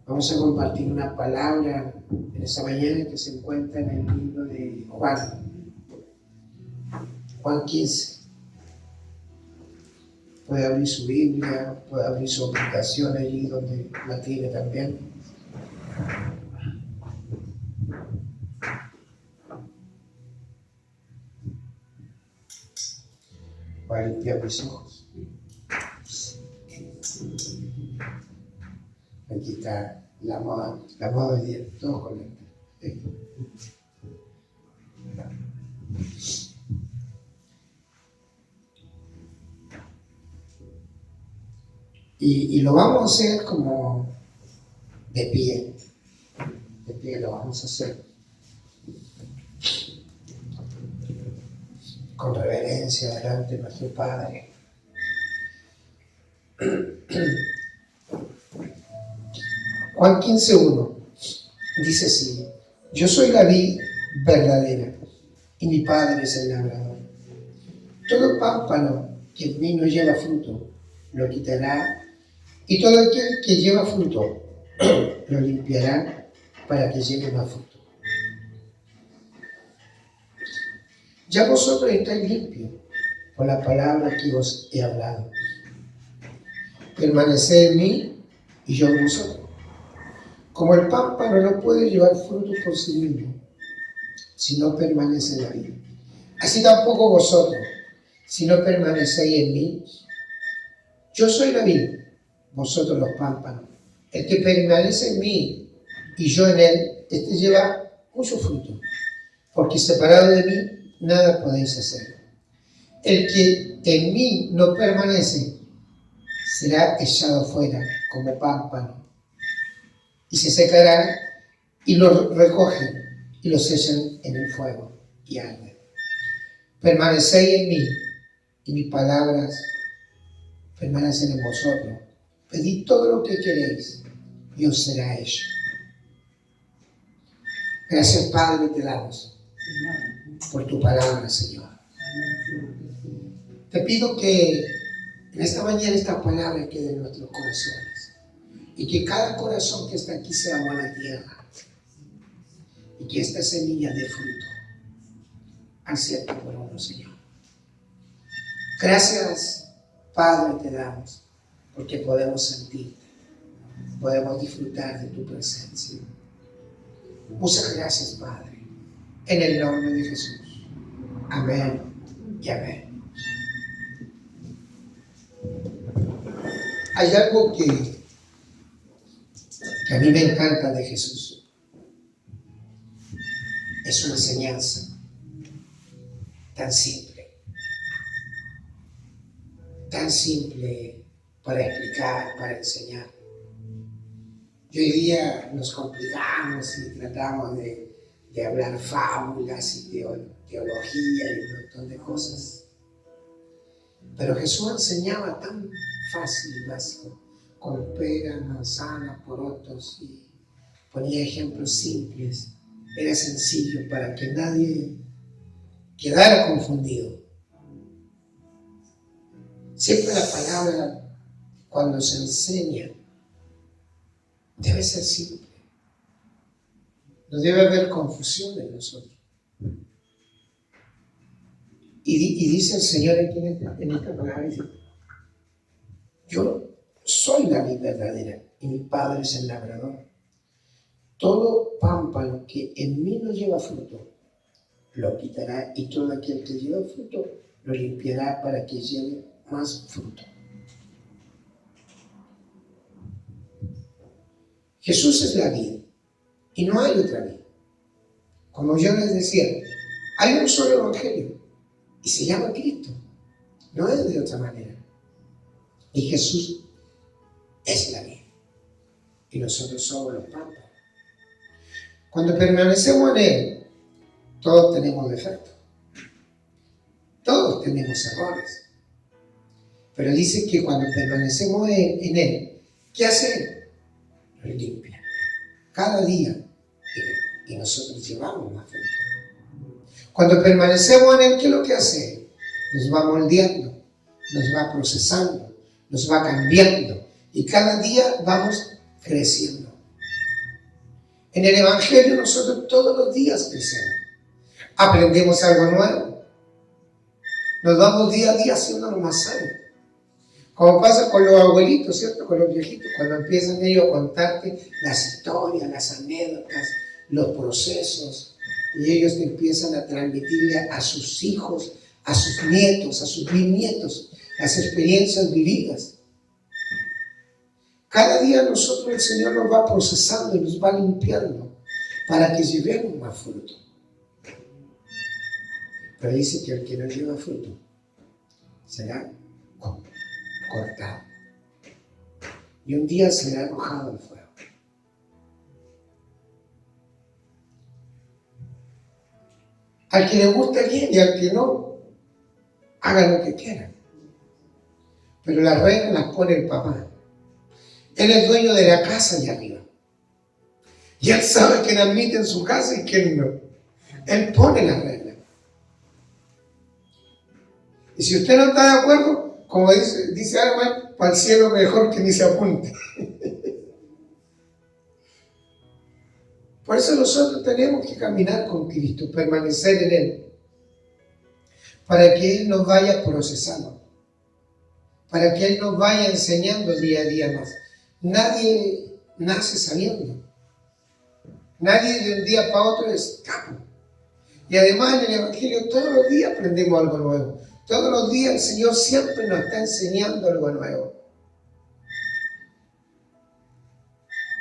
Vamos a compartir una palabra en esta mañana que se encuentra en el libro de Juan 15. Puede abrir su Biblia, puede abrir su aplicación allí donde la tiene también. Voy a limpiar mis ojos. Aquí está la moda hoy día, todo conecta. Y lo vamos a hacer como de pie lo vamos a hacer. Con reverencia delante de nuestro Padre. Juan 15:1 dice así: yo soy la vid verdadera y mi Padre es el labrador. Todo pámpano que en mí no lleva fruto lo quitará, y todo aquel que lleva fruto lo limpiará para que lleve más fruto. Ya vosotros estáis limpios por la palabra que os he hablado. Permaneced en mí y yo en vosotros. Como el pámpano no puede llevar fruto por sí mismo, si no permanece en la vid, así tampoco vosotros, si no permanecéis en mí. Yo soy la vid, vosotros los pámpanos. El que permanece en mí y yo en él, este lleva mucho fruto, porque separado de mí nada podéis hacer. El que en mí no permanece será echado fuera como pámpano y se secará, y los recogen y los echan en el fuego y arden. Permanecéis en mí y mis palabras permanecen en vosotros. Pedid todo lo que queréis y os será hecho. Gracias, Padre, te damos por tu palabra, Señor. Te pido que en esta mañana esta palabra quede en nuestros corazones y que cada corazón que está aquí sea buena tierra y que esta semilla dé fruto al 100 por 1, Señor. Gracias, Padre, te damos porque podemos sentirte, podemos disfrutar de tu presencia. Muchas gracias, Padre, en el nombre de Jesús. Amén y amén. Hay algo que a mí me encanta de Jesús. Es una enseñanza tan simple para explicar, para enseñar. Y hoy día nos complicamos y tratamos de hablar fábulas y teología y un montón de cosas. Pero Jesús enseñaba tan fácil y básico, con peras, manzanas, porotos, y ponía ejemplos simples. Era sencillo para que nadie quedara confundido. Siempre la palabra, cuando se enseña, debe ser simple. No debe haber confusión en nosotros. Y dice el Señor aquí en esta palabra, dice: yo soy la vid verdadera y mi Padre es el labrador. Todo pámpano que en mí no lleva fruto, lo quitará, y todo aquel que lleva fruto, lo limpiará para que lleve más fruto. Jesús es la vid y no hay otra vid. Como yo les decía, hay un solo evangelio y se llama Cristo. No es de otra manera. Y Jesús es la vid y nosotros somos los pámpanos. Cuando permanecemos en Él, todos tenemos defectos. Todos tenemos errores. Pero dice que cuando permanecemos en Él, ¿qué hace Él? Lo limpia. Cada día. Y nosotros llevamos más fruto. Cuando permanecemos en Él, ¿qué es lo que hace Él? Nos va moldeando, nos va procesando, nos va cambiando. Y cada día vamos creciendo. En el Evangelio nosotros todos los días crecemos. Aprendemos algo nuevo. Nos vamos día a día haciéndonos más sabios. Como pasa con los abuelitos, ¿cierto? Con los viejitos, cuando empiezan ellos a contarte las historias, las anécdotas, los procesos, y ellos te empiezan a transmitirle a sus hijos, a sus nietos, a sus bisnietos, las experiencias vividas. Cada día nosotros el Señor nos va procesando y nos va limpiando para que llevemos más fruto. Pero dice que el que no lleva fruto será cortado. Y un día será arrojado al fuego. Al que le gusta bien y al que no, haga lo que quiera. Pero las reglas las pone el papá. Él es dueño de la casa allá arriba. Y él sabe quién admite en su casa y quién no. Él pone las reglas. Y si usted no está de acuerdo, como dice Arman, para el cielo mejor que ni se apunte. Por eso nosotros tenemos que caminar con Cristo, permanecer en Él, para que Él nos vaya procesando, para que Él nos vaya enseñando día a día más. Nadie nace sabiendo. Nadie de un día para otro es capo. Y además en el Evangelio todos los días aprendemos algo nuevo. Todos los días el Señor siempre nos está enseñando algo nuevo.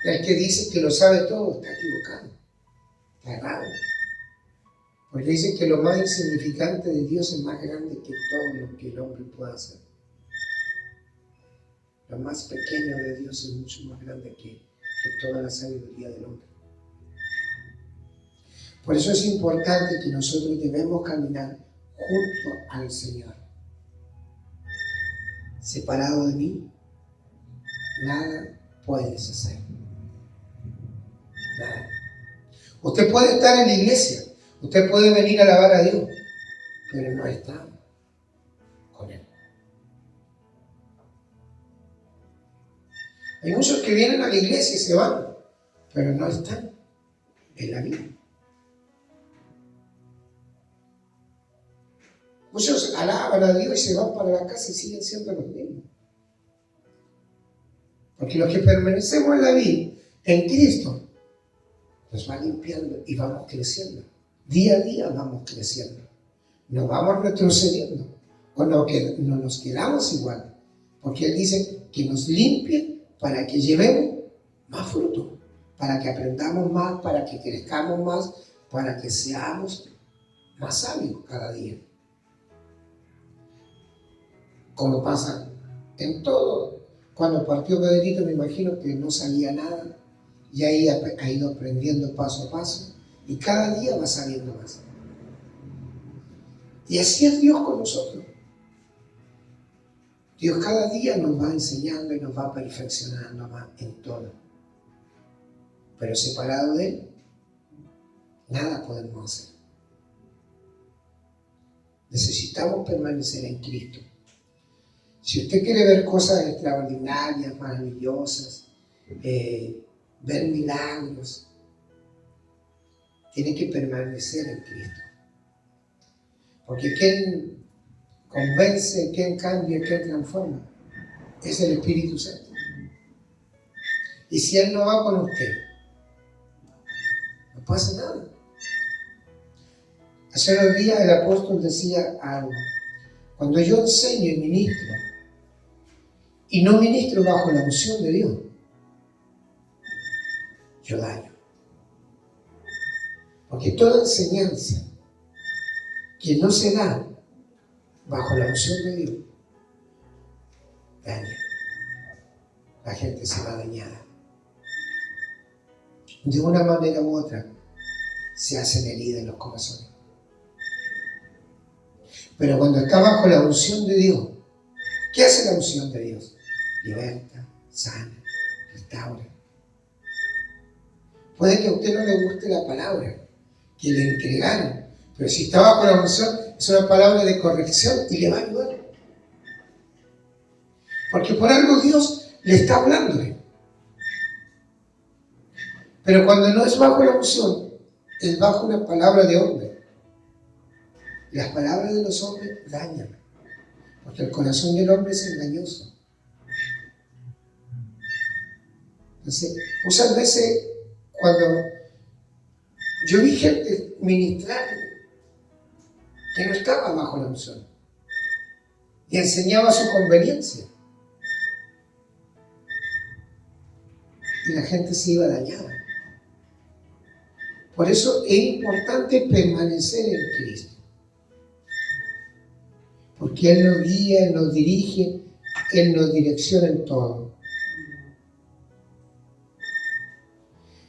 El que dice que lo sabe todo está equivocado, está errado. Porque dice que lo más insignificante de Dios es más grande que todo lo que el hombre pueda hacer. Lo más pequeño de Dios es mucho más grande que toda la sabiduría del hombre. Por eso es importante que nosotros debemos caminar junto al Señor. Separado de mí, nada puedes hacer. Nada. Usted puede estar en la iglesia, usted puede venir a alabar a Dios, pero no está con Él. Hay muchos que vienen a la iglesia y se van, pero no están en la vida. Muchos alaban a Dios y se van para la casa y siguen siendo los mismos. Porque los que permanecemos en la vida, en Cristo, nos va limpiando y vamos creciendo. Día a día vamos creciendo. No vamos retrocediendo. O no nos quedamos igual. Porque Él dice que nos limpie para que llevemos más fruto. Para que aprendamos más, para que crezcamos más, para que seamos más sabios cada día. Como pasa en todo. Cuando partió Pedrito, me imagino que no sabía nada. Y ahí ha ido aprendiendo paso a paso. Y cada día va sabiendo más. Y así es Dios con nosotros. Dios cada día nos va enseñando y nos va perfeccionando más en todo. Pero separado de Él, nada podemos hacer. Necesitamos permanecer en Cristo. Si usted quiere ver cosas extraordinarias, maravillosas, ver milagros, tiene que permanecer en Cristo. Porque quien convence, quien cambia, quien transforma, es el Espíritu Santo. Y si Él no va con usted, no pasa nada. Hace unos días el apóstol decía algo. Cuando yo enseño y ministro, y no ministro bajo la unción de Dios, yo daño. Porque toda enseñanza que no se da bajo la unción de Dios, daña. La gente se va dañada. De una manera u otra, se hacen heridas en los corazones. Pero cuando está bajo la unción de Dios, ¿qué hace la unción de Dios? Liberta, sana, restaura. Puede que a usted no le guste la palabra que le entregaron, pero si está bajo la unción, es una palabra de corrección y le va a ayudar. Porque por algo Dios le está hablando. Pero cuando no es bajo la unción, es bajo una palabra de hombre. Las palabras de los hombres dañan, porque el corazón del hombre es engañoso. Entonces, muchas veces cuando yo vi gente ministrar que no estaba bajo la unción y enseñaba su conveniencia, y la gente se iba dañada. Por eso es importante permanecer en Cristo, porque Él nos guía, Él nos dirige, Él nos direcciona en todo.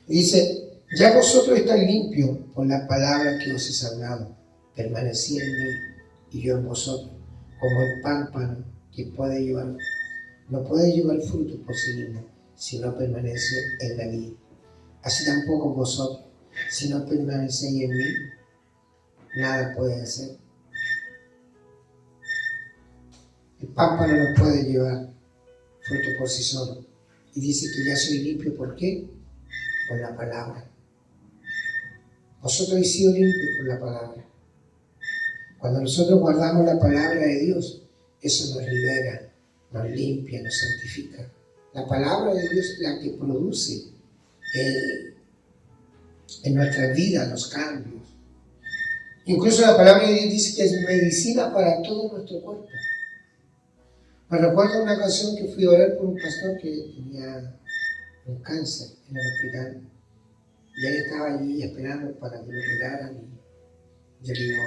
Y dice: ya vosotros estáis limpios por la palabra que os he hablado. Permanecid en mí y yo en vosotros, como el pámpano que no puede llevar fruto por sí mismo si no permanece en la vid. Así tampoco vosotros, si no permanecéis en mí, nada podéis hacer. El pámpano no puede llevar fruto por sí solo. Y dice que ya soy limpio. ¿Por qué? Por la palabra. Vosotros habéis sido limpios por la palabra. Cuando nosotros guardamos la palabra de Dios, eso nos libera, nos limpia, nos santifica. La palabra de Dios es la que produce en nuestra vida los cambios. Incluso la palabra de Dios dice que es medicina para todo nuestro cuerpo. Me recuerdo una ocasión que fui a orar por un pastor que tenía un cáncer en el hospital. Y él estaba allí esperando para que lo operaran. Y yo le digo: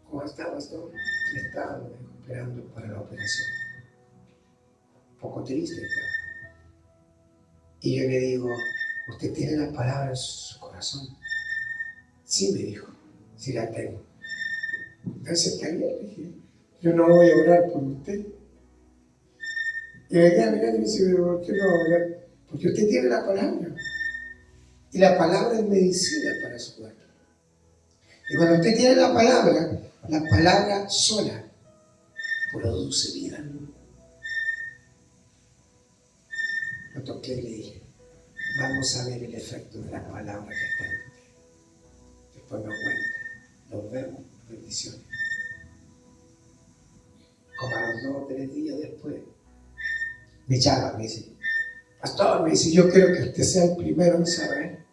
¿cómo está, pastor? Estaba esperando para la operación. Un poco triste estaba. Y yo le digo: ¿usted tiene la palabra en su corazón? Sí, me dijo, sí la tengo. Entonces está bien, le dije: yo no voy a orar por usted. Y me queda mirando y me dice: ¿por qué no voy a orar? Porque usted tiene la palabra. Y la palabra es medicina para su cuerpo. Y cuando usted tiene la palabra sola produce vida. Lo toqué y le dije: vamos a ver el efecto de la palabra que está en usted. Después nos cuenta. Nos vemos. Bendiciones. Como a los 2 o 3 días después, me llama, me dice: pastor, me dice, yo quiero que usted sea el primero en saber.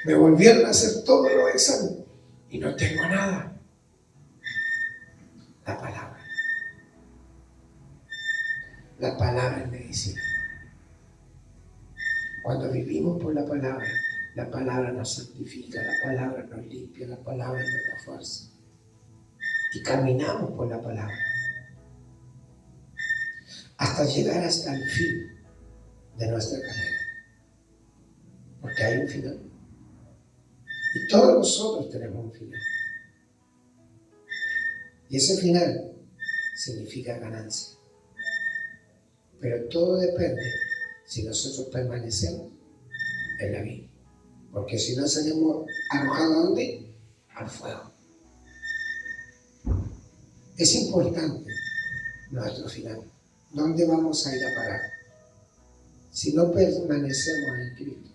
Me volvieron a hacer todos los exámenes y no tengo nada. La palabra. La palabra es medicina. Cuando vivimos por la palabra nos santifica, la palabra nos limpia, la palabra nos da fuerza. Y caminamos por la palabra hasta llegar hasta el fin de nuestra carrera. Porque hay un final. Y todos nosotros tenemos un final. Y ese final significa ganancia. Pero todo depende si nosotros permanecemos en la vida. Porque si no, seremos arrojados ¿a dónde? Al fuego. Es importante nuestro final. ¿Dónde vamos a ir a parar? Si no permanecemos en Cristo.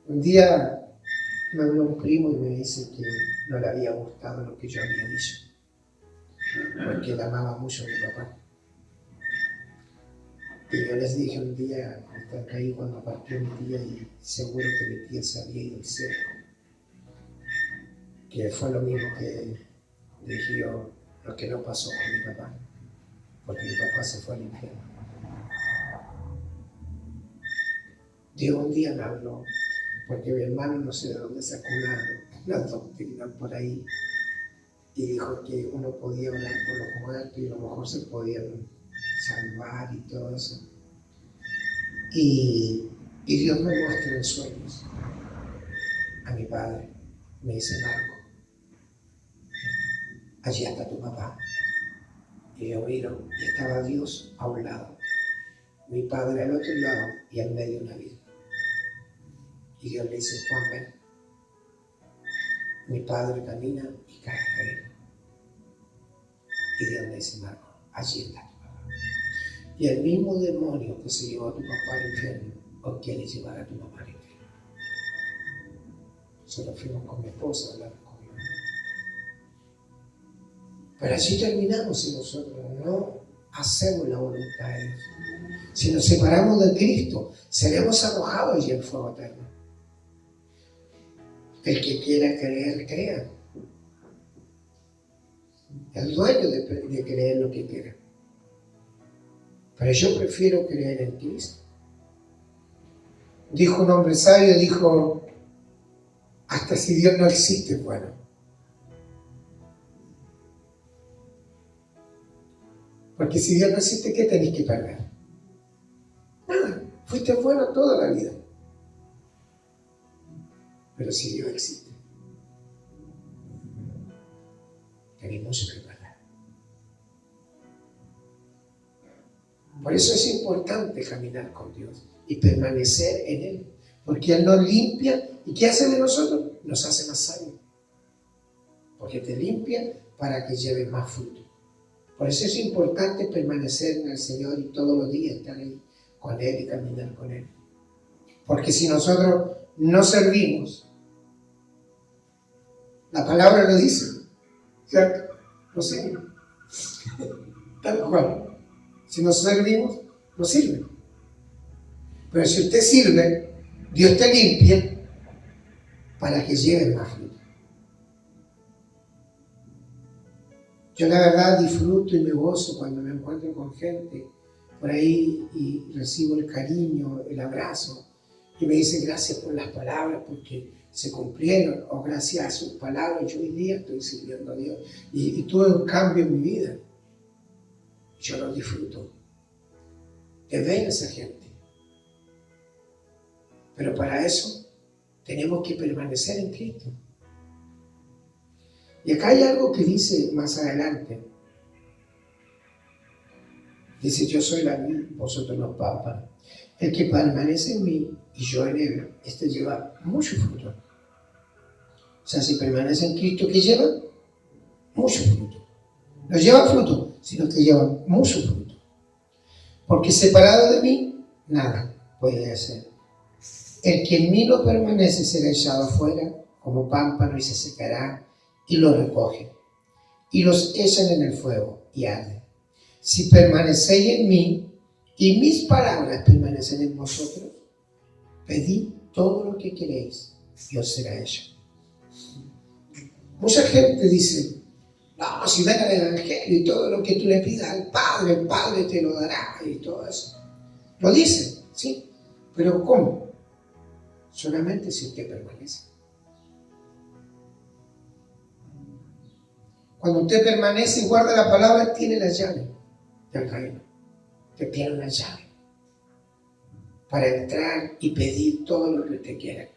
Un día me habló un primo y me dice que no le había gustado lo que yo había dicho, porque él amaba mucho a mi papá. Y yo les dije un día, estaba ahí cuando partió mi tía, y seguro que mi tía se había ido al cielo, que fue lo mismo que dije yo, lo que no pasó con mi papá, porque mi papá se fue al infierno. Dios un día me habló, porque mi hermano no sé de dónde sacó una doctrina por ahí, y dijo que uno podía orar por los muertos y a lo mejor se podían salvar y todo eso. Y Dios me muestra en sueños a mi padre. Me dice: Marco, allí está tu papá. Y yo miro y estaba Dios a un lado, mi padre al otro lado y al medio una virgen. Y Dios le dice: Juan, ven. Mi padre camina y cae a reír. Y Dios me dice: Marco, allí está tu papá. Y el mismo demonio que se llevó a tu papá al infierno, ¿O quieres llevar a tu mamá al infierno? Nosotros fuimos con mi esposa a hablar con mi mamá. Pero así terminamos si nosotros no hacemos la voluntad de Dios. Si nos separamos de Cristo, seremos arrojados allí en fuego eterno. El que quiera creer, crea. El dueño de creer lo que quiera. Pero yo prefiero creer en Cristo. Dijo un hombre sabio, dijo, hasta si Dios no existe, bueno. Porque si Dios no existe, ¿qué tenéis que perder? Nada, fuiste bueno toda la vida. Pero si Dios existe, tenéis mucho que perder. Por eso es importante caminar con Dios y permanecer en Él. Porque Él nos limpia. ¿Y qué hace de nosotros? Nos hace más sabios. Porque te limpia para que lleves más fruto. Por eso es importante permanecer en el Señor y todos los días estar ahí con Él y caminar con Él. Porque si nosotros no servimos, la palabra lo dice, ¿cierto? No sirve. Tal cual. Si no servimos, no sirve. Pero si usted sirve, Dios te limpia para que lleve más fruto. Yo la verdad disfruto y me gozo cuando me encuentro con gente por ahí y recibo el cariño, el abrazo y me dicen gracias por las palabras porque se cumplieron, o gracias a sus palabras yo hoy día estoy sirviendo a Dios y tuve un cambio en mi vida. Yo lo disfruto de ver a esa gente. Pero para eso tenemos que permanecer en Cristo. Y acá hay algo que dice más adelante. Dice, yo soy la vid, vosotros los pámpanos. El que permanece en mí y yo en él, este lleva mucho fruto. O sea, si permanece en Cristo, ¿qué lleva? Mucho fruto. No lleva fruto, sino que lleva mucho fruto. Porque separado de mí, nada puede hacer. El que en mí no permanece será echado afuera como pámpano y se secará y lo recogen. Y los echan en el fuego y arden. Si permanecéis en mí y mis palabras permanecen en vosotros, pedid todo lo que queréis y os será hecho. Mucha gente dice, no, si ven al Evangelio y todo lo que tú le pidas al Padre, el Padre te lo dará y todo eso. Lo dicen, sí, pero ¿cómo? Solamente si usted permanece. Cuando usted permanece y guarda la palabra, tiene la llave del reino. Usted tiene una llave para entrar y pedir todo lo que usted quiera.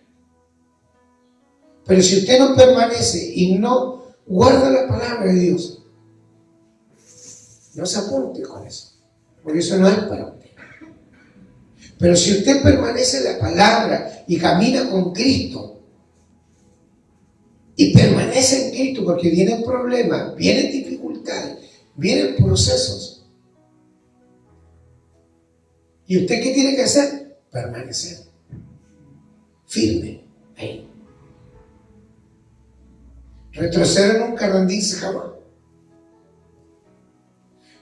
Pero si usted no permanece y no guarda la palabra de Dios, no se apunte con eso, porque eso no es para usted. Pero si usted permanece en la palabra y camina con Cristo, y permanece en Cristo, porque vienen problemas, vienen dificultades, vienen procesos. ¿Y usted qué tiene que hacer? Permanecer firme ahí. Retroceder nunca, rendirse jamás.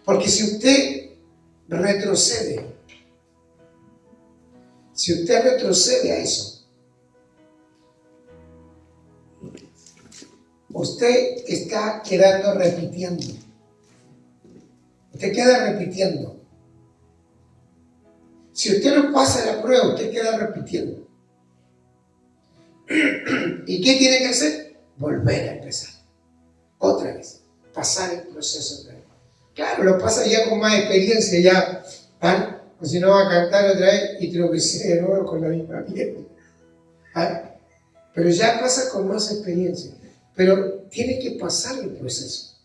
Porque si usted retrocede a eso, usted está quedando repitiendo. Usted queda repitiendo. Si usted no pasa la prueba, usted queda repitiendo. ¿Y qué tiene que hacer? Volver a empezar. Otra vez. Pasar el proceso otra vez. Claro, lo pasa ya con más experiencia, ya. ¿Ah? O si no va a cantar otra vez y tropecé de nuevo con la misma piel. ¿Ah? Pero ya pasa con más experiencia. Pero tiene que pasar el proceso.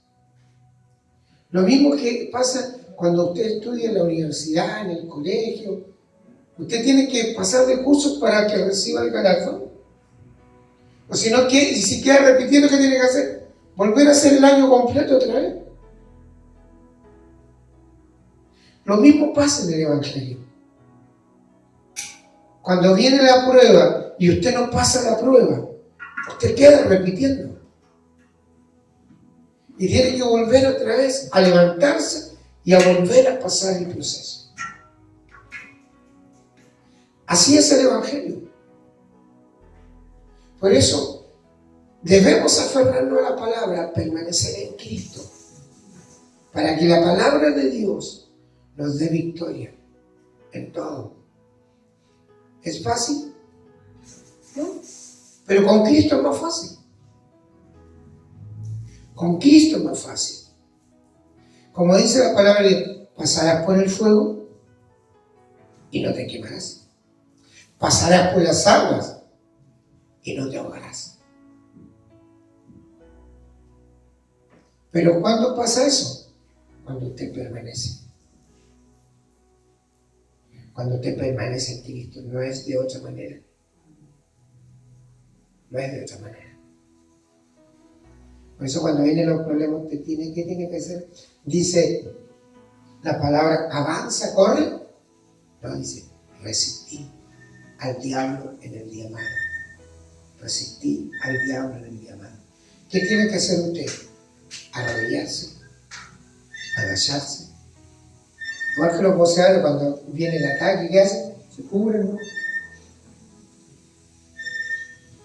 Lo mismo que pasa cuando usted estudia en la universidad, en el colegio. Usted tiene que pasar de cursos para que reciba el galardón. O si no, y si queda repitiendo, ¿qué tiene que hacer? Volver a hacer el año completo otra vez. Lo mismo pasa en el Evangelio. Cuando viene la prueba y usted no pasa la prueba, usted queda repitiendo. Y tiene que volver otra vez a levantarse y a volver a pasar el proceso. Así es el Evangelio. Por eso debemos aferrarnos a la palabra, permanecer en Cristo, para que la palabra de Dios nos dé victoria en todo. ¿Es fácil? No. Pero con Cristo es más fácil. Con Cristo es más fácil. Como dice la palabra, pasarás por el fuego y no te quemarás. Pasarás por las aguas y no te ahogarás. Pero ¿cuándo pasa eso? Cuando usted permanece. Cuando usted permanece en Cristo, no es de otra manera. No es de otra manera. Por eso cuando vienen los problemas, usted ¿qué tiene que hacer? Dice la palabra, avanza, corre. No, dice, resistir al diablo en el día malo. Resistir al diablo en el día malo. ¿Qué tiene que hacer usted? Arrodillarse, agacharse. Igual que los boxeadores, cuando viene el ataque, ¿qué hacen? Se cubren, ¿no?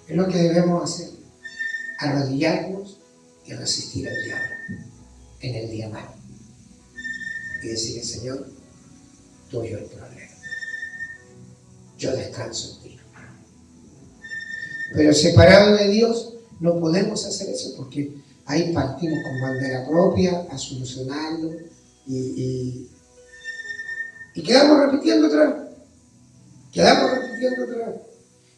Es lo que debemos hacer. Arrodillarnos y resistir al diablo en el día malo. Y decirle, Señor, tuyo el problema. Yo descanso en ti. Pero separado de Dios, no podemos hacer eso porque ahí partimos con bandera propia a solucionarlo y quedamos repitiendo otra vez.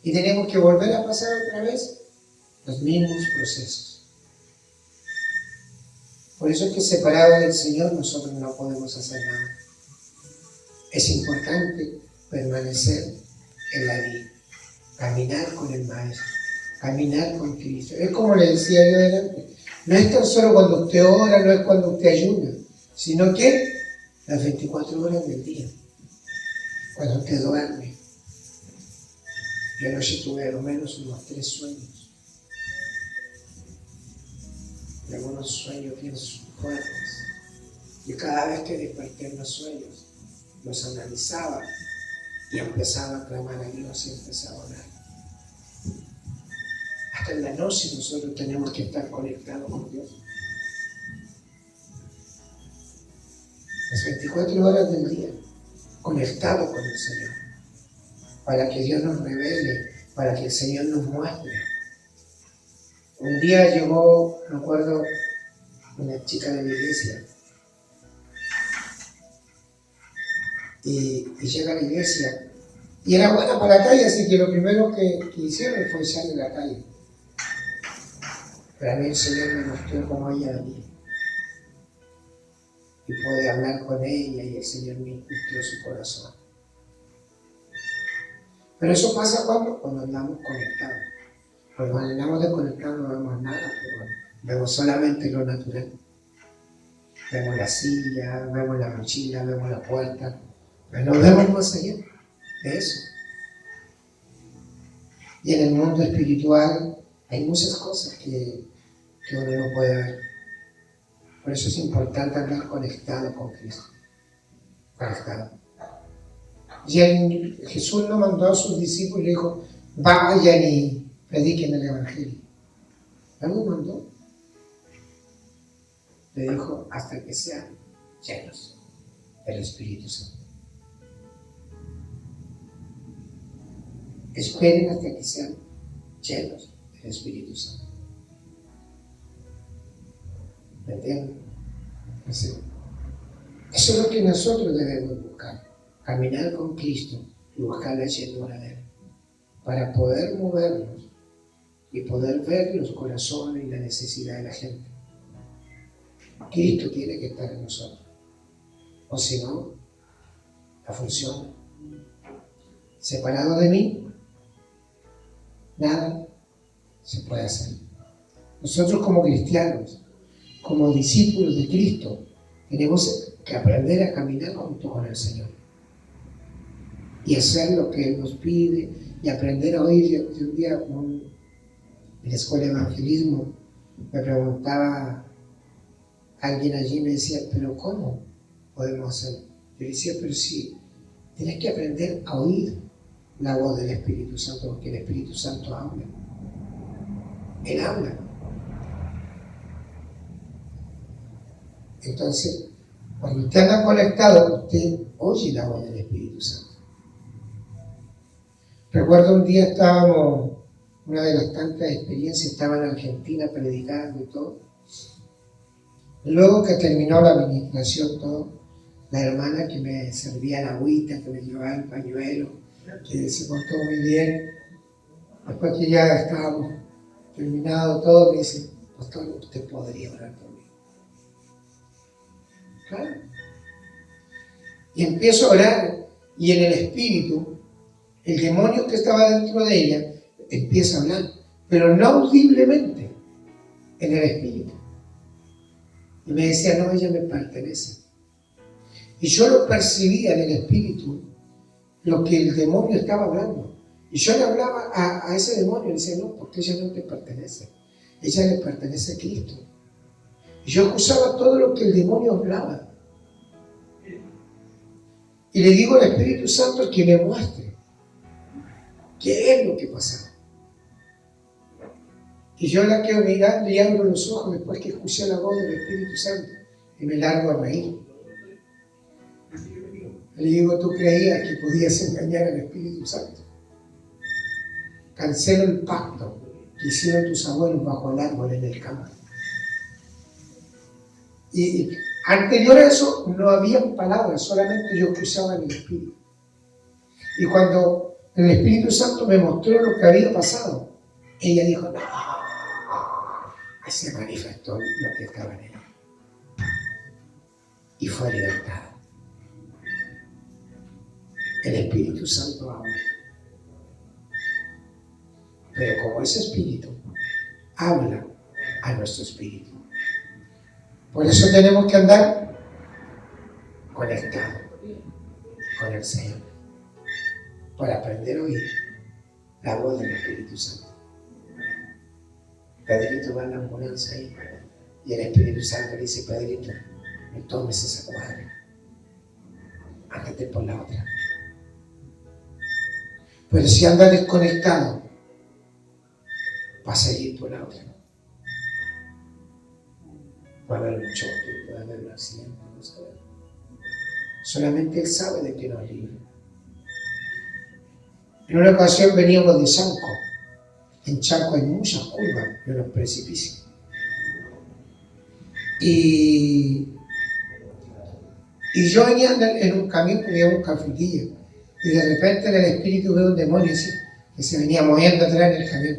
Y tenemos que volver a pasar otra vez los mismos procesos. Por eso es que separado del Señor nosotros no podemos hacer nada. Es importante permanecer en la vida, caminar con el Maestro, caminar con Cristo. Es como le decía yo delante, no es tan solo cuando usted ora, no es cuando usted ayuna, sino que las 24 horas del día, cuando usted duerme. Yo anoche tuve al menos unos 3 sueños. Y algunos sueños bien fuertes. Y cada vez que desperté en los sueños, los analizaba y empezaba a clamar a Dios y empezaba a orar. Hasta en la noche nosotros tenemos que estar conectados con Dios. Las 24 horas del día, conectados con el Señor, para que Dios nos revele, para que el Señor nos muestre. Un día llegó, me acuerdo, una chica de la iglesia, y llega a la iglesia, y era buena para la talla, así que lo primero que hicieron fue echarle la talla. Pero a mí el Señor me mostró cómo ella venía. Y pude hablar con ella y el Señor me inspiró su corazón. Pero eso pasa cuando andamos conectados. Cuando andamos desconectados no vemos nada, pero vemos solamente lo natural. Vemos la silla, vemos la mochila, vemos la puerta, pero no vemos más allá de eso. Y en el mundo espiritual hay muchas cosas que uno no puede ver. Por eso es importante andar conectado con Cristo. Conectado. Y Jesús no mandó a sus discípulos y le dijo, vayan y prediquen el Evangelio. Él lo mandó. Le dijo, hasta que sean llenos del Espíritu Santo. Esperen hasta que sean llenos del Espíritu Santo. ¿Me entienden? Eso es lo que nosotros debemos buscar. Caminar con Cristo y buscar la llenura de Él. Para poder movernos y poder ver los corazones y la necesidad de la gente. Cristo tiene que estar en nosotros. O si no, no funciona. Separado de mí, nada se puede hacer. Nosotros como cristianos, como discípulos de Cristo, tenemos que aprender a caminar junto con el Señor. y hacer lo que Él nos pide y aprender a oír. Yo un día en la escuela de evangelismo me preguntaba alguien allí, me decía, pero ¿cómo podemos hacerlo? Yo decía, pero sí, tienes que aprender a oír la voz del Espíritu Santo, porque el Espíritu Santo habla. Él habla. Entonces, cuando usted anda conectado, usted oye la voz del Espíritu Santo. Recuerdo un día una de las tantas experiencias, estaba en Argentina predicando y todo. Luego que terminó la administración, todo, la hermana que me servía la agüita, que me llevaba el pañuelo, que se portó muy bien, después que ya estábamos terminado todo, me dice, pastor, usted podría orar conmigo. Claro. Y empiezo a orar, y en el espíritu, el demonio que estaba dentro de ella empieza a hablar, pero no audiblemente, en el espíritu. Y me decía, no, ella me pertenece. Y yo lo percibía en el espíritu, lo que el demonio estaba hablando. Y yo le hablaba a ese demonio, y le decía, no, porque ella no te pertenece. Ella le pertenece a Cristo. Y yo acusaba todo lo que el demonio hablaba. Y le digo al Espíritu Santo que me muestre qué es lo que pasaba. Y yo la quedo mirando y abro los ojos después que escuché la voz del Espíritu Santo y me largo a reír. Le digo, ¿tú creías que podías engañar al Espíritu Santo? Cancelo el pacto que hicieron tus abuelos bajo el árbol en el campo. Y anterior a eso no había palabras, solamente yo cruzaba en el Espíritu. Y cuando el Espíritu Santo me mostró lo que había pasado, ella dijo, no, se manifestó lo que estaba en ella. Y fue libertada. El Espíritu Santo habla. Pero como ese Espíritu habla a nuestro espíritu. Por eso tenemos que andar conectados con el Señor, para aprender a oír la voz del Espíritu Santo. Pedrito va en la ambulancia ahí y el Espíritu Santo le dice, Pedrito, no tomes esa cuadra, ándate por la otra. Pero si andas desconectado, vas a ir por la otra. Puede haber un choque, puede haber un accidente, no sabe. Solamente Él sabe de qué nos libre. En una ocasión veníamos de Chanco. En Chanco hay muchas curvas y unos precipicios. Y yo venía en un camión que llevaba un cafetillo. Y de repente en el espíritu veo un demonio así, que se venía moviendo atrás en el camión.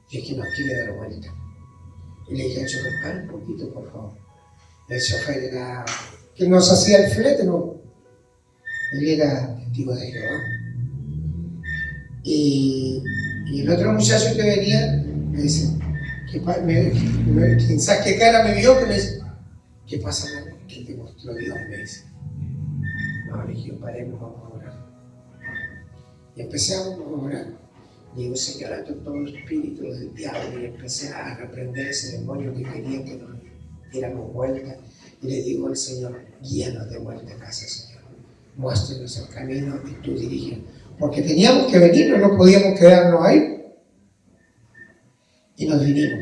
Y es que nos quiere dar vuelta. Y le dije al chofer, para un poquito, por favor. El chofer era, que nos hacía el flete, ¿no? Él era testigo de Jehová. Y el otro muchacho que venía me dice, quizás qué cara me vio, que me dice, ¿qué pasa, hermano? ¿Qué te mostró Dios? Me dice. No, le dije, paremos, vamos a orar. Y empezamos a orar. Y digo, Señor, ante todo el espíritu del diablo, y empecé a reprender ese demonio que quería que nos diéramos vuelta. Y le digo al Señor, guíanos de vuelta a casa, Señor. Muéstranos el camino y tú diriges. Porque teníamos que venirnos, no podíamos quedarnos ahí. Y nos vinimos.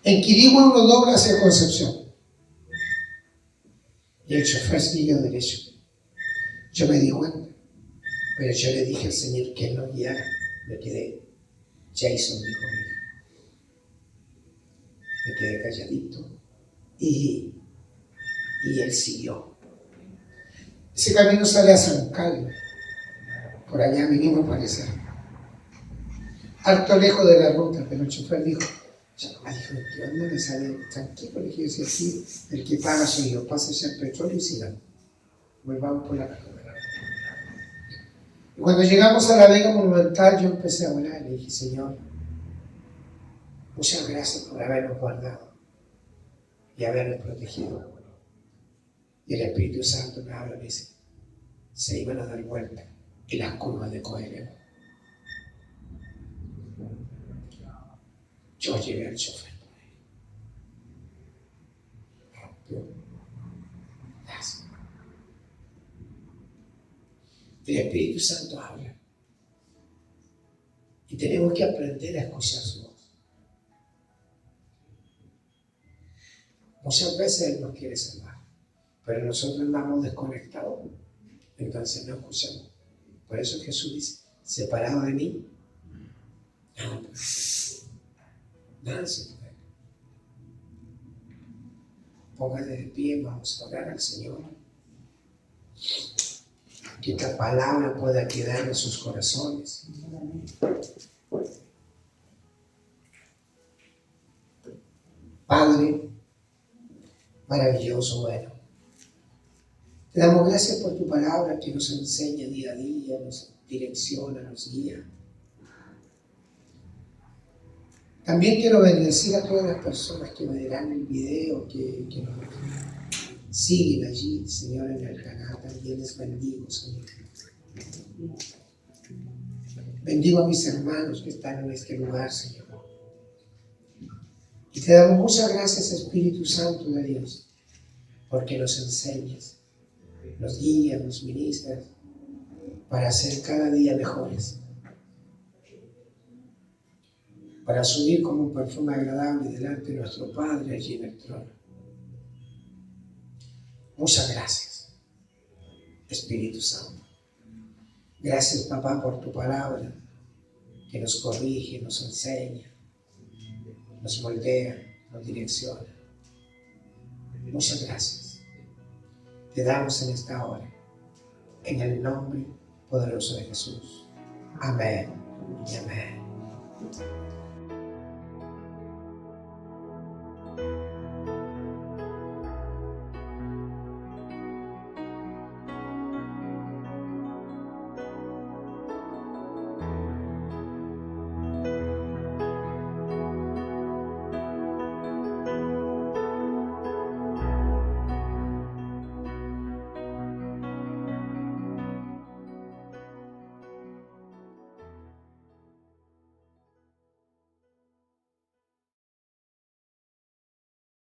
En Quirigua uno dobla hacia Concepción. Y el chofer siguió derecho. Yo me di cuenta. Pero yo le dije al Señor que Él nos guiara. Me quedé. Jason dijo, me quedé calladito. Y Él siguió. Ese camino sale a San Carlos. Por allá vinimos a aparecer. Harto lejos de la ruta, pero el chofer dijo, ¿qué onda? Me sale tranquilo. Le dije, si aquí el que paga soy yo, pásese el petróleo y sigan. Volvamos por la carretera. Y cuando llegamos a la Vega Monumental, yo empecé a orar y le dije, Señor, muchas gracias por habernos guardado y habernos protegido. Y el Espíritu Santo me habla y me dice, se iban a dar vuelta en las curvas de Coelho. Yo llevé al chofer por ahí. Rompió. Gracias. El Espíritu Santo habla. Y tenemos que aprender a escuchar su voz. Muchas veces Él nos quiere salvar, pero nosotros andamos desconectados, entonces no escuchamos. Por eso Jesús dice, separado de mí, nada puede ser. Nada se puede. Póngase de pie, vamos a orar al Señor. Que esta palabra pueda quedar en sus corazones. Padre maravilloso, bueno, te damos gracias por tu palabra que nos enseña día a día, nos direcciona, nos guía. También quiero bendecir a todas las personas que verán el video, que nos siguen allí, Señor, en el canal. También les bendigo, Señor. Bendigo a mis hermanos que están en este lugar, Señor. Y te damos muchas gracias, Espíritu Santo de Dios, porque nos enseñas, nos guías, nos ministras para ser cada día mejores, para subir como un perfume agradable delante de nuestro Padre allí en el trono. Muchas gracias, Espíritu Santo. Gracias, Papá, por tu palabra que nos corrige, nos enseña, nos moldea, nos direcciona. Muchas gracias. Te damos en esta hora, en el nombre poderoso de Jesús. Amén y amén.